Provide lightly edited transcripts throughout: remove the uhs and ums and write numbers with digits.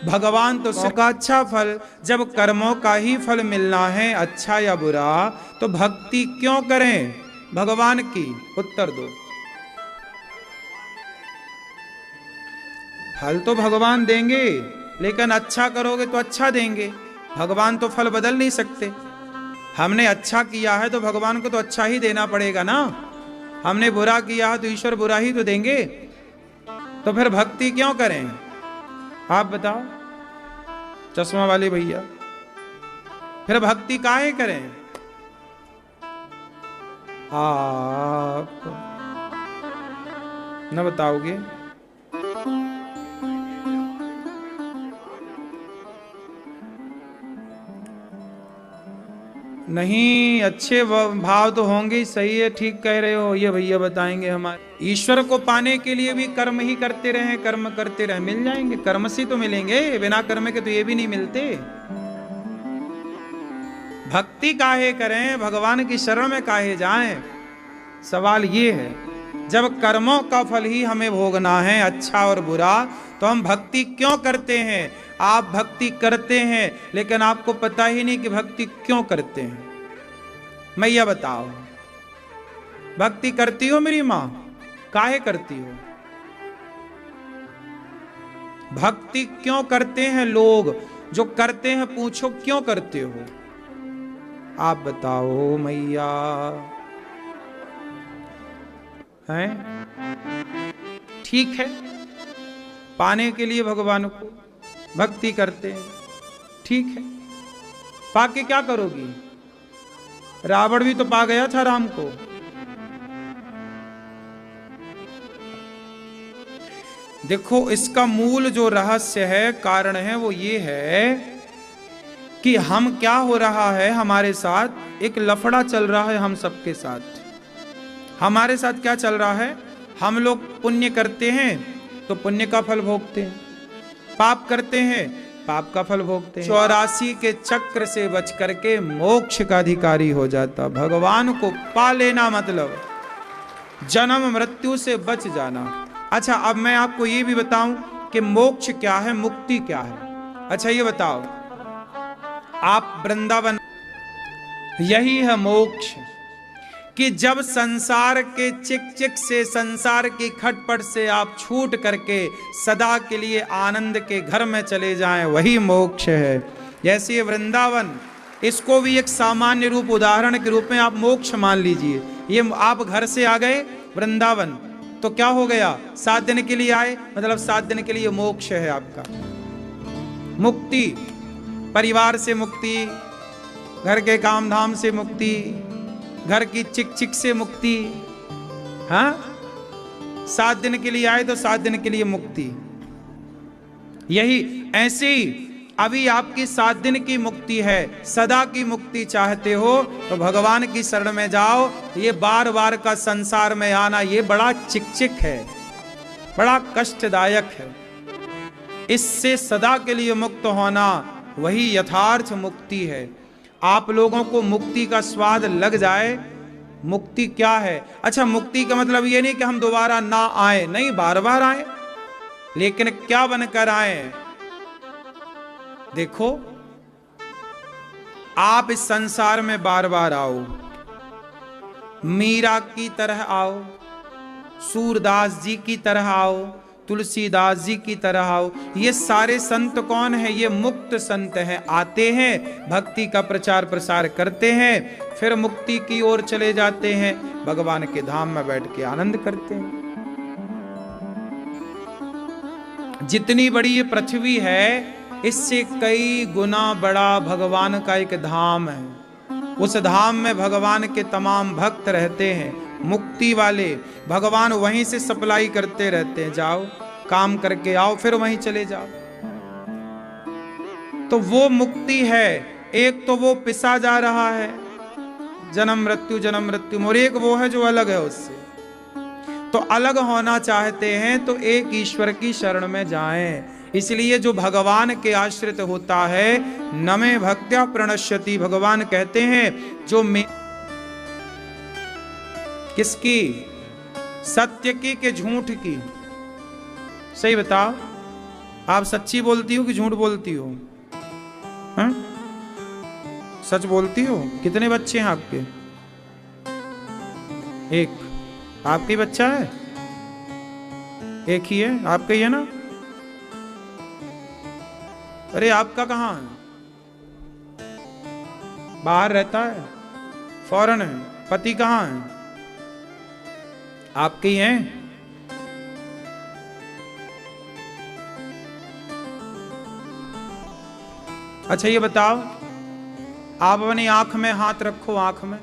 भगवान तो का अच्छा फल, जब कर्मों का ही फल मिलना है अच्छा या बुरा, तो भक्ति क्यों करें भगवान की? उत्तर दो। फल तो भगवान देंगे, लेकिन अच्छा करोगे तो अच्छा देंगे। भगवान तो फल बदल नहीं सकते। हमने अच्छा किया है तो भगवान को तो अच्छा ही देना पड़ेगा ना। हमने बुरा किया है तो ईश्वर बुरा ही तो देंगे। तो फिर भक्ति क्यों करें? आप बताओ चश्मा वाले भैया, फिर भक्ति काहे करें? आप न बताओगे? नहीं, अच्छे भाव तो होंगे ही। सही है, ठीक कह रहे हो, ये भैया बताएंगे। हमारे ईश्वर को पाने के लिए भी कर्म ही करते रहे, कर्म करते रहे, मिल जाएंगे। कर्म से तो मिलेंगे, बिना कर्म के तो ये भी नहीं मिलते। भक्ति काहे करें, भगवान की शरण में काहे जाएं? सवाल ये है, जब कर्मों का फल ही हमें भोगना है अच्छा और बुरा, तो हम भक्ति क्यों करते हैं? आप भक्ति करते हैं, लेकिन आपको पता ही नहीं कि भक्ति क्यों करते हैं। मैया बताओ, भक्ति करती हो मेरी मां? काहे करती हो? भक्ति क्यों करते हैं लोग? जो करते हैं पूछो क्यों करते हो? आप बताओ मैया। हैं? ठीक है, पाने के लिए भगवान को भक्ति करते हैं, ठीक है। पाके क्या करोगी? रावण भी तो पा गया था राम को। देखो, इसका मूल जो रहस्य है, कारण है, वो ये है कि हम क्या हो रहा है हमारे साथ, एक लफड़ा चल रहा है हम सबके साथ। हमारे साथ क्या चल रहा है? हम लोग पुण्य करते हैं तो पुण्य का फल भोगते हैं, पाप करते हैं पाप का फल भोगते हैं। 84 के चक्र से बच करके मोक्ष का अधिकारी हो जाता। भगवान को पा लेना मतलब जन्म मृत्यु से बच जाना। अच्छा, अब मैं आपको ये भी बताऊं कि मोक्ष क्या है, मुक्ति क्या है। अच्छा ये बताओ, आप वृंदावन, यही है मोक्ष, कि जब संसार के चिक चिक से, संसार की खटपट से आप छूट करके सदा के लिए आनंद के घर में चले जाएं, वही मोक्ष है। जैसे ये वृंदावन, इसको भी एक सामान्य रूप, उदाहरण के रूप में आप मोक्ष मान लीजिए। ये आप घर से आ गए वृंदावन, तो क्या हो गया? 7 दिन के लिए आए, मतलब 7 दिन के लिए मोक्ष है आपका। मुक्ति, परिवार से मुक्ति, घर के काम धाम से मुक्ति, घर की चिक चिक से मुक्ति। हाँ, 7 दिन के लिए आए तो 7 दिन के लिए मुक्ति। यही ऐसे ही अभी आपकी 7 दिन की मुक्ति है। सदा की मुक्ति चाहते हो तो भगवान की शरण में जाओ। ये बार बार का संसार में आना, ये बड़ा चिक है, बड़ा कष्टदायक है। इससे सदा के लिए मुक्त होना, वही यथार्थ मुक्ति है। आप लोगों को मुक्ति का स्वाद लग जाए। मुक्ति क्या है? अच्छा, मुक्ति का मतलब ये नहीं कि हम दोबारा ना आए, नहीं, बार बार आए, लेकिन क्या बनकर आए? देखो, आप इस संसार में बार बार आओ, मीरा की तरह आओ, सूरदास जी की तरह आओ, तुलसीदास जी की तरह आओ। ये सारे संत कौन है? ये मुक्त संत हैं। आते हैं, भक्ति का प्रचार प्रसार करते हैं, फिर मुक्ति की ओर चले जाते हैं, भगवान के धाम में बैठ के आनंद करते हैं। जितनी बड़ी ये पृथ्वी है, इससे कई गुना बड़ा भगवान का एक धाम है। उस धाम में भगवान के तमाम भक्त रहते हैं, मुक्ति वाले। भगवान वहीं से सप्लाई करते रहते हैं, जाओ काम करके आओ, फिर वहीं चले जाओ। तो वो मुक्ति है। एक तो वो पिसा जा रहा है, जन्म मृत्यु, और एक वो है जो अलग है उससे। तो अलग होना चाहते हैं तो एक ईश्वर की शरण में जाएं। इसलिए जो भगवान के आश्रित होता है, नमे भक्त्या प्रणश्यति, भगवान कहते हैं जो किसकी? सत्य की कि झूठ की? सही बताओ। आप सच्ची बोलती हो कि झूठ बोलती हो? हैं? सच बोलती हो? कितने बच्चे हैं आपके? एक। आपका ही बच्चा है? एक ही है? आपका ही है ना? अरे आपका कहाँ है? बाहर रहता है, फॉरेन है। पति कहाँ है? आपके ही हैं? अच्छा ये बताओ, आप अपनी आंख में हाथ रखो, आंख में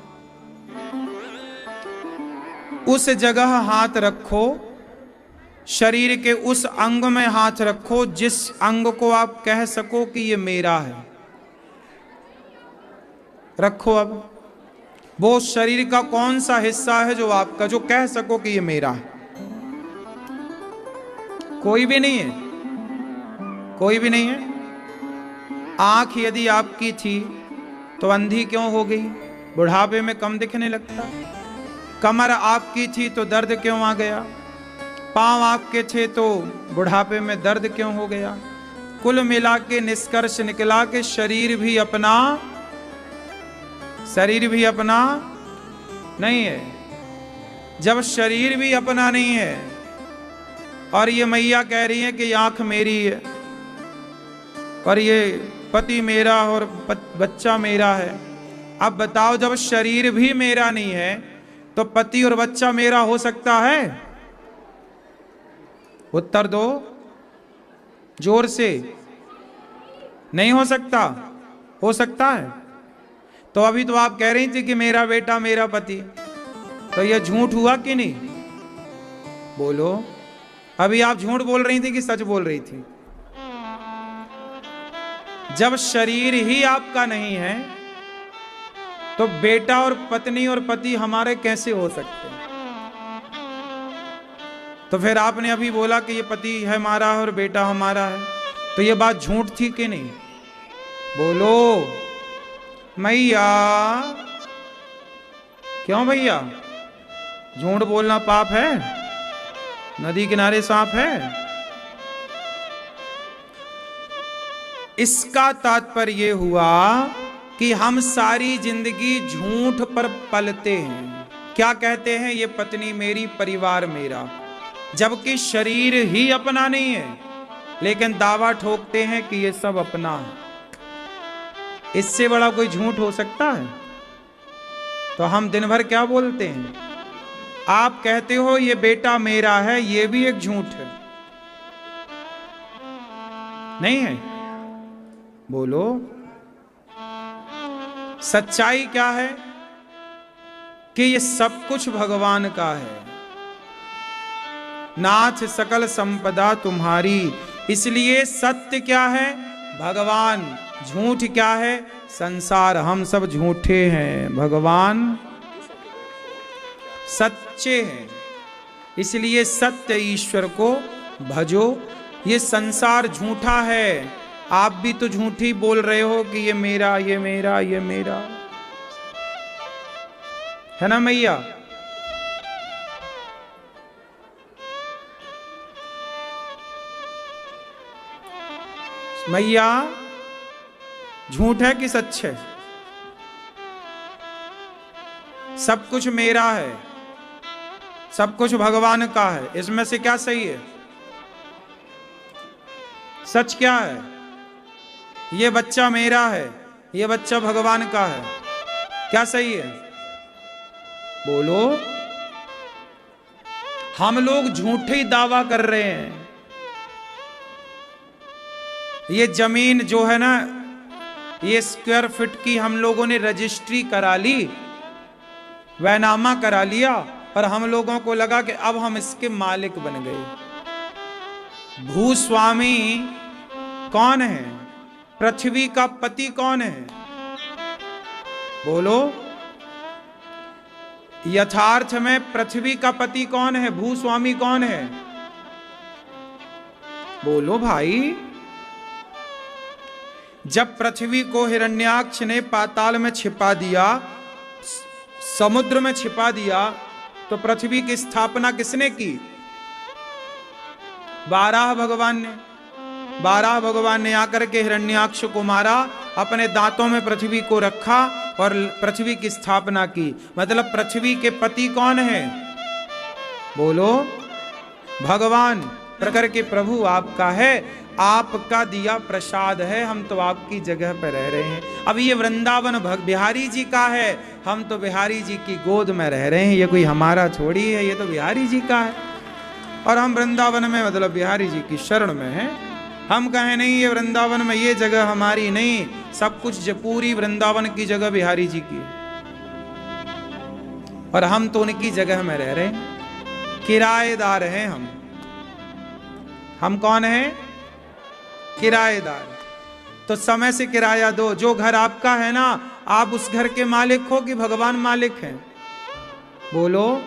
उस जगह हाथ रखो, शरीर के उस अंग में हाथ रखो जिस अंग को आप कह सको कि ये मेरा है। रखो। अब वो शरीर का कौन सा हिस्सा है जो आपका, जो कह सको कि ये मेरा है? कोई भी नहीं है, कोई भी नहीं है। आंख यदि आपकी थी तो अंधी क्यों हो गई? बुढ़ापे में कम दिखने लगता। कमर आपकी थी तो दर्द क्यों आ गया? पांव आपके थे तो बुढ़ापे में दर्द क्यों हो गया? कुल मिला के निष्कर्ष निकला कि शरीर भी अपना नहीं है। जब शरीर भी अपना नहीं है और ये मैया कह रही है कि आंख मेरी है और ये पति मेरा और बच्चा मेरा है, अब बताओ जब शरीर भी मेरा नहीं है तो पति और बच्चा मेरा हो सकता है? उत्तर दो जोर से। नहीं हो सकता? हो सकता है? तो अभी तो आप कह रही थी कि मेरा बेटा मेरा पति, तो यह झूठ हुआ कि नहीं? बोलो। अभी आप झूठ बोल रही थी कि सच बोल रही थी? जब शरीर ही आपका नहीं है तो बेटा और पत्नी और पति हमारे कैसे हो सकते हैं? तो फिर आपने अभी बोला कि ये पति है हमारा और बेटा हमारा है, तो ये बात झूठ थी कि नहीं? बोलो मैया। क्यों भैया, झूठ बोलना पाप है? नदी किनारे सांप है? इसका तात्पर्य यह हुआ कि हम सारी जिंदगी झूठ पर पलते हैं। क्या कहते हैं? ये पत्नी मेरी, परिवार मेरा, जबकि शरीर ही अपना नहीं है, लेकिन दावा ठोकते हैं कि ये सब अपना है। इससे बड़ा कोई झूठ हो सकता है? तो हम दिन भर क्या बोलते हैं? आप कहते हो ये बेटा मेरा है, ये भी एक झूठ है, नहीं है? बोलो। सच्चाई क्या है? कि ये सब कुछ भगवान का है। नाथ सकल संपदा तुम्हारी, इसलिए सत्य क्या है? भगवान। झूठ क्या है? संसार। हम सब झूठे हैं, भगवान सच्चे हैं, इसलिए सत्य ईश्वर को भजो। ये संसार झूठा है, आप भी तो झूठी बोल रहे हो कि ये मेरा, ये मेरा, ये मेरा, है ना मैया? मैया झूठ है कि सच है? सब कुछ मेरा है, सब कुछ भगवान का है, इसमें से क्या सही है? सच क्या है? ये बच्चा मेरा है, ये बच्चा भगवान का है, क्या सही है? बोलो। हम लोग झूठे ही दावा कर रहे हैं। ये जमीन जो है ना, ये स्क्वायर फीट की हम लोगों ने रजिस्ट्री करा ली, वैनामा करा लिया, और हम लोगों को लगा कि अब हम इसके मालिक बन गए। भूस्वामी कौन है? पृथ्वी का पति कौन है? बोलो। यथार्थ में पृथ्वी का पति कौन है? भूस्वामी कौन है? बोलो भाई। जब पृथ्वी को हिरण्याक्ष ने पाताल में छिपा दिया, समुद्र में छिपा दिया, तो पृथ्वी की स्थापना किसने की? वाराह भगवान ने। 12 भगवान ने आकर के हिरण्याक्ष को मारा, अपने दांतों में पृथ्वी को रखा और पृथ्वी की स्थापना की। मतलब पृथ्वी के पति कौन है? बोलो, भगवान। प्रकर के प्रभु आपका है, आपका दिया प्रसाद है, हम तो आपकी जगह पर रह रहे हैं। अब ये वृंदावन बिहारी जी का है, हम तो बिहारी जी की गोद में रह रहे हैं। ये कोई हमारा थोड़ी है, ये तो बिहारी जी का है। और हम वृंदावन में मतलब बिहारी जी की शरण में हैं। हम कहें नहीं ये वृंदावन में ये जगह हमारी नहीं, सब कुछ पूरी वृंदावन की जगह बिहारी जी की है और हम तो उनकी जगह में रह रहे हैं, किराएदार हैं हम। हम कौन हैं? किराएदार। तो समय से किराया दो। जो घर आपका है ना, आप उस घर के मालिक हो कि भगवान मालिक हैं? बोलो।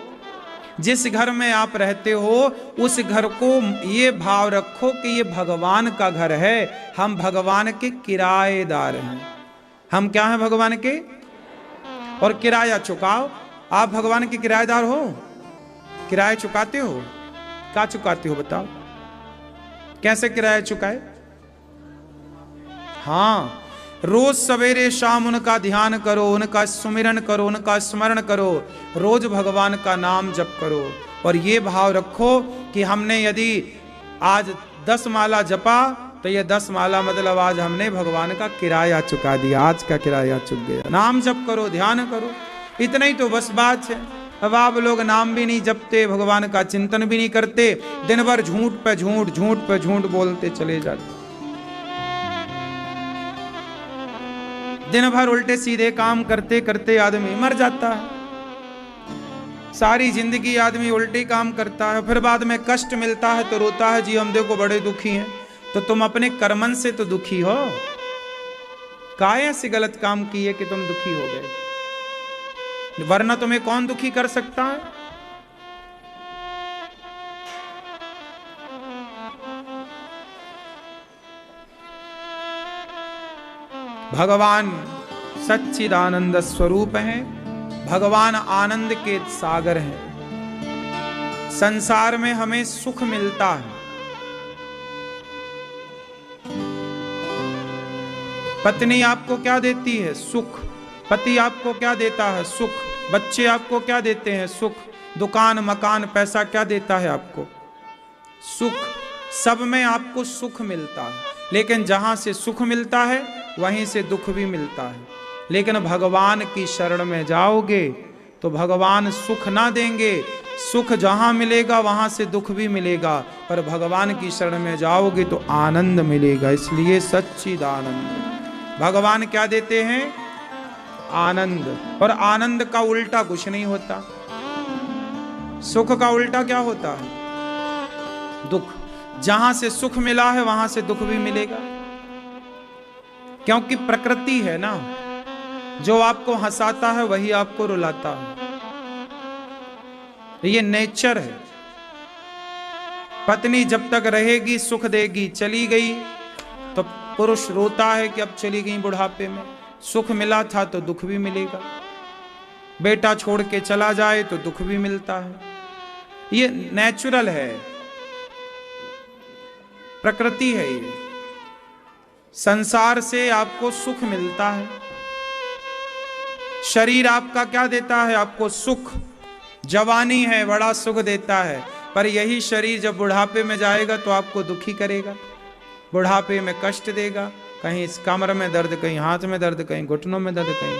जिस घर में आप रहते हो उस घर को ये भाव रखो कि ये भगवान का घर है, हम भगवान के किराएदार हैं। हम क्या हैं? भगवान के। और किराया चुकाओ। आप भगवान के किराएदार हो? किराया चुकाते हो? क्या चुकाते हो बताओ? कैसे किराया चुकाए? हाँ, रोज सवेरे शाम उनका ध्यान करो, उनका सुमिरन करो, उनका स्मरण करो, रोज भगवान का नाम जप करो और ये भाव रखो कि हमने यदि आज 10 माला जपा तो ये 10 माला मतलब आज हमने भगवान का किराया चुका दिया, आज का किराया चुक गया। नाम जप करो, ध्यान करो, इतना ही तो बस बात है। अब आप लोग नाम भी नहीं जपते, भगवान का चिंतन भी नहीं करते, दिन भर झूठ पे झूठ, झूठ पे झूठ बोलते चले जाते, दिन भर उल्टे सीधे काम करते करते आदमी मर जाता है। सारी जिंदगी आदमी उल्टे काम करता है, फिर बाद में कष्ट मिलता है तो रोता है, जी हम देखो बड़े दुखी हैं। तो तुम अपने कर्मन से तो दुखी हो, काहे ऐसे गलत काम किए कि तुम दुखी हो गए, वरना तुम्हें कौन दुखी कर सकता है? भगवान सच्चिदानंद स्वरूप हैं, भगवान आनंद के सागर हैं। संसार में हमें सुख मिलता है, पत्नी आपको क्या देती है? सुख। पति आपको क्या देता है? सुख। बच्चे आपको क्या देते हैं? सुख। दुकान मकान पैसा क्या देता है आपको? सुख। सब में आपको सुख मिलता है, लेकिन जहां से सुख मिलता है वहीं से दुख भी मिलता है। लेकिन भगवान की शरण में जाओगे तो भगवान सुख ना देंगे, सुख जहां मिलेगा वहां से दुख भी मिलेगा, पर भगवान की शरण में जाओगे तो आनंद मिलेगा। इसलिए सच्चिदानंद। भगवान क्या देते हैं? आनंद। और आनंद का उल्टा कुछ नहीं होता। सुख का उल्टा क्या होता है? दुख। जहां से सुख मिला है वहां से दुख भी मिलेगा, क्योंकि प्रकृति है ना, जो आपको हंसाता है वही आपको रुलाता है, ये नेचर है। पत्नी जब तक रहेगी सुख देगी, चली गई तो पुरुष रोता है कि अब चली गई बुढ़ापे में, सुख मिला था तो दुख भी मिलेगा। बेटा छोड़ के चला जाए तो दुख भी मिलता है, ये नेचुरल है, प्रकृति है। ये संसार से आपको सुख मिलता है। शरीर आपका क्या देता है? आपको सुख। जवानी है बड़ा सुख देता है, पर यही शरीर जब बुढ़ापे में जाएगा तो आपको दुखी करेगा, बुढ़ापे में कष्ट देगा, कहीं इस कमर में दर्द, कहीं हाथ में दर्द, कहीं घुटनों में दर्द, कहीं,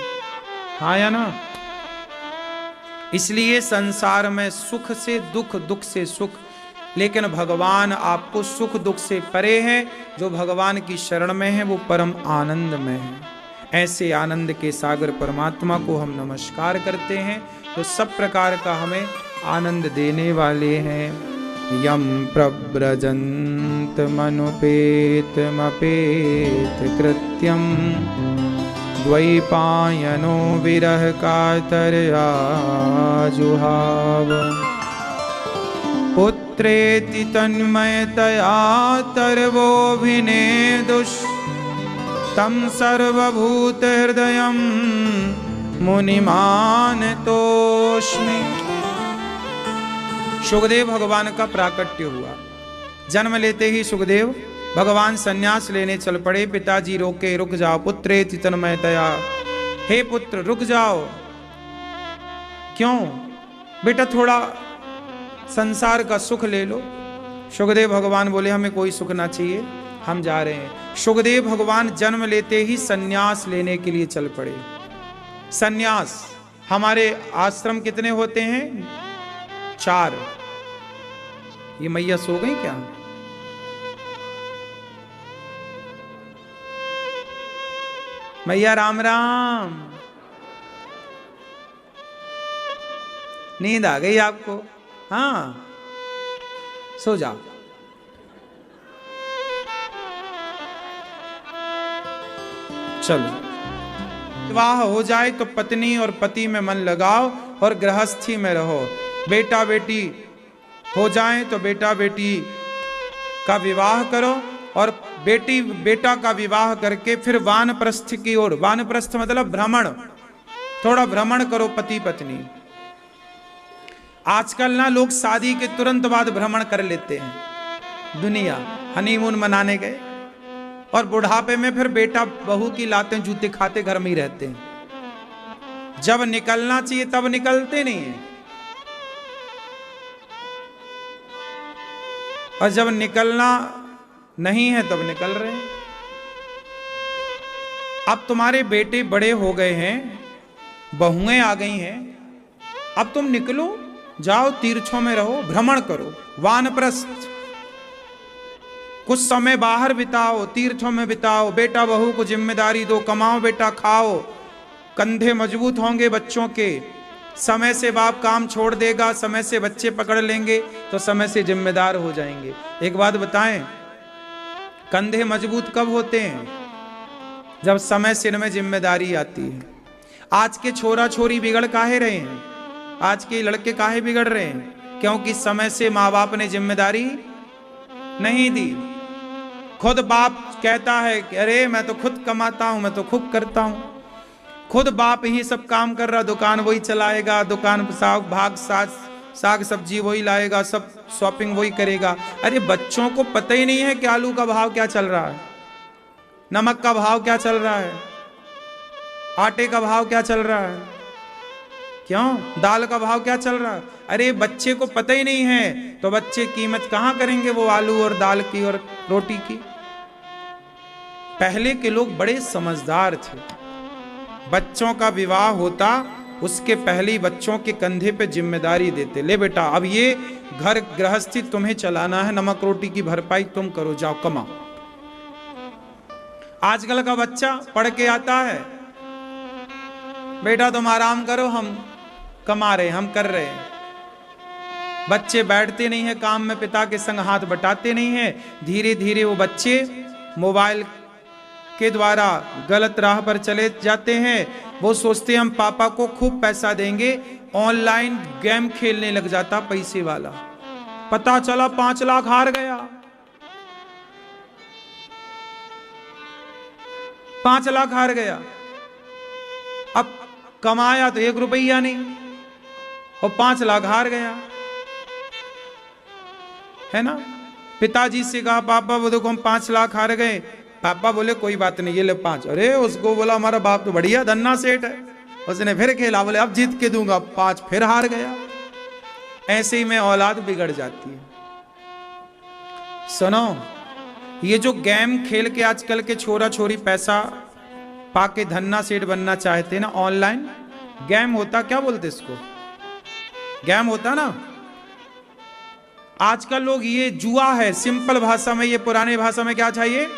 हाँ या ना? इसलिए संसार में सुख से दुख, दुख से सुख, लेकिन भगवान आपको सुख दुख से परे है। जो भगवान की शरण में है वो परम आनंद में है। ऐसे आनंद के सागर परमात्मा को हम नमस्कार करते हैं, तो सब प्रकार का हमें आनंद देने वाले हैं। यम प्रव्रजन्त मनुपेत मपेत कृत्यम द्वैपायनो विरह कातरया जुहाव पुत्रेति तन्मयतया तर्वोऽभिनेदुष तं सर्वभूत हृदयं मुनिमानतोऽस्मि। सुखदेव भगवान का प्राकट्य हुआ। जन्म लेते ही सुखदेव भगवान सन्यास लेने चल पड़े। पिताजी रोके, रुक जाओ पुत्रे तन्मयतया, हे पुत्र रुक जाओ। क्यों बेटा, थोड़ा संसार का सुख ले लो। सुखदेव भगवान बोले हमें कोई सुख ना चाहिए, हम जा रहे हैं। सुखदेव भगवान जन्म लेते ही सन्यास लेने के लिए चल पड़े। सन्यास, हमारे आश्रम कितने होते हैं? 4। ये मैया सो गई क्या? मैया राम राम, नींद आ गई आपको? हाँ सो जाओ। चलो, विवाह हो जाए तो पत्नी और पति में मन लगाओ और गृहस्थी में रहो। बेटा बेटी हो जाए तो बेटा बेटी का विवाह करो और बेटी बेटा का विवाह करके फिर वानप्रस्थ की ओर, वानप्रस्थ मतलब भ्रमण, थोड़ा भ्रमण करो पति पत्नी। आजकल ना लोग शादी के तुरंत बाद भ्रमण कर लेते हैं, दुनिया हनीमून मनाने गए और बुढ़ापे में फिर बेटा बहू की लाते जूते खाते घर में ही रहते हैं। जब निकलना चाहिए तब निकलते नहीं है, और जब निकलना नहीं है तब निकल रहे हैं। अब तुम्हारे बेटे बड़े हो गए हैं, बहुएं आ गई हैं, अब तुम निकलो, जाओ तीर्थों में रहो, भ्रमण करो, वानप्रस्थ। कुछ समय बाहर बिताओ, तीर्थों में बिताओ, बेटा बहू को जिम्मेदारी दो, कमाओ बेटा खाओ, कंधे मजबूत होंगे बच्चों के, समय से बाप काम छोड़ देगा, समय से बच्चे पकड़ लेंगे तो समय से जिम्मेदार हो जाएंगे। एक बात बताएं, कंधे मजबूत कब होते हैं? जब समय सिर में जिम्मेदारी आती है। आज के छोरा छोरी बिगड़ काहे रहे हैं? आज के लड़के काहे बिगड़ रहे हैं? क्योंकि समय से माँ बाप ने जिम्मेदारी नहीं दी। खुद बाप कहता है कि अरे मैं तो खुद कमाता हूं, मैं तो खुद करता हूं, खुद बाप ही सब काम कर रहा, दुकान वही चलाएगा, दुकान साग सब्जी वही लाएगा, सब शॉपिंग वही करेगा। अरे बच्चों को पता ही नहीं है कि आलू का भाव क्या चल रहा है, नमक का भाव क्या चल रहा है, आटे का भाव क्या चल रहा है, क्यों दाल का भाव क्या चल रहा है। अरे बच्चे को पता ही नहीं है तो बच्चे कीमत कहां करेंगे वो आलू और दाल की और रोटी की। पहले के लोग बड़े समझदार थे। बच्चों का विवाह होता उसके पहले ही बच्चों के कंधे पे जिम्मेदारी देते, ले बेटा अब ये घर गृहस्थी तुम्हें चलाना है, नमक रोटी की भरपाई तुम करो, जाओ कमाओ। आजकल का बच्चा पढ़ के आता है, बेटा तुम आराम करो, हम कमा रहे, हम कर रहे हैं। बच्चे बैठते नहीं है काम में, पिता के संग हाथ बटाते नहीं है। धीरे धीरे वो बच्चे मोबाइल के द्वारा गलत राह पर चले जाते हैं। वो सोचते हैं हम पापा को खूब पैसा देंगे, ऑनलाइन गेम खेलने लग जाता पैसे वाला। पता चला 5 लाख हार गया, 5 लाख हार गया। अब कमाया तो 1 रुपया नहीं और 5 लाख हार गया, है ना। पिताजी से कहा पापा वो देखो हम 5 लाख हार गए। पापा बोले कोई बात नहीं, ये ले 5। अरे उसको बोला हमारा बाप तो बढ़िया धन्ना सेठ है, उसने फिर खेला, बोले अब जीत के दूंगा, 5 फिर हार गया। ऐसे ही में औलाद बिगड़ जाती है। सुनो, ये जो गेम खेल के आजकल के छोरा छोरी पैसा पाके धन्ना सेठ बनना चाहते हैं ना, ऑनलाइन गेम होता, क्या बोलते इसको, गेम होता ना। आजकल लोग ये जुआ है, सिंपल भाषा में, ये पुराने भाषा में क्या चाहिए,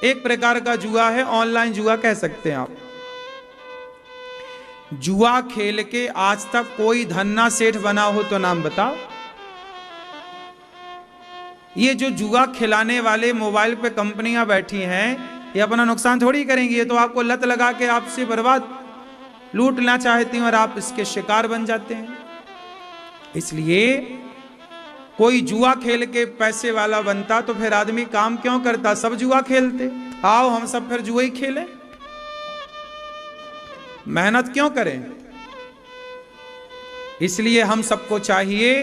एक प्रकार का जुआ है, ऑनलाइन जुआ कह सकते हैं आप। जुआ खेल के आज तक कोई धन्ना सेठ बना हो तो नाम बताओ। ये जो जुआ खिलाने वाले मोबाइल पे कंपनियां बैठी हैं, ये अपना नुकसान थोड़ी करेंगी, ये तो आपको लत लगा के आपसे बर्बाद लूटना चाहती हैं और आप इसके शिकार बन जाते हैं। इसलिए कोई जुआ खेल के पैसे वाला बनता तो फिर आदमी काम क्यों करता, सब जुआ खेलते। आओ हम सब फिर जुआ ही खेलें, मेहनत क्यों करें। इसलिए हम सबको चाहिए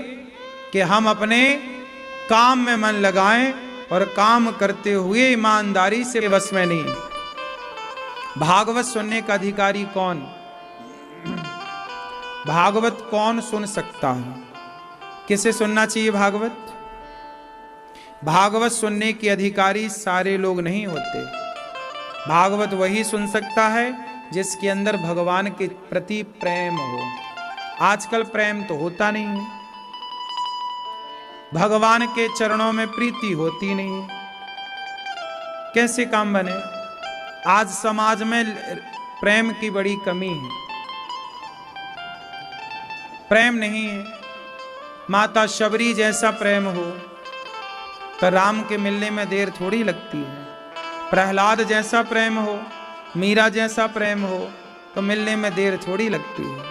कि हम अपने काम में मन लगाएं, और काम करते हुए ईमानदारी से बस में नहीं। भागवत सुनने का अधिकारी कौन? भागवत कौन सुन सकता है? किसे सुनना चाहिए भागवत? भागवत सुनने के अधिकारी सारे लोग नहीं होते। भागवत वही सुन सकता है जिसके अंदर भगवान के प्रति प्रेम हो। आजकल प्रेम तो होता नहीं है, भगवान के चरणों में प्रीति होती नहीं है, कैसे काम बने? आज समाज में प्रेम की बड़ी कमी है, प्रेम नहीं है। माता शबरी जैसा प्रेम हो तो राम के मिलने में देर थोड़ी लगती है। प्रहलाद जैसा प्रेम हो, मीरा जैसा प्रेम हो तो मिलने में देर थोड़ी लगती है।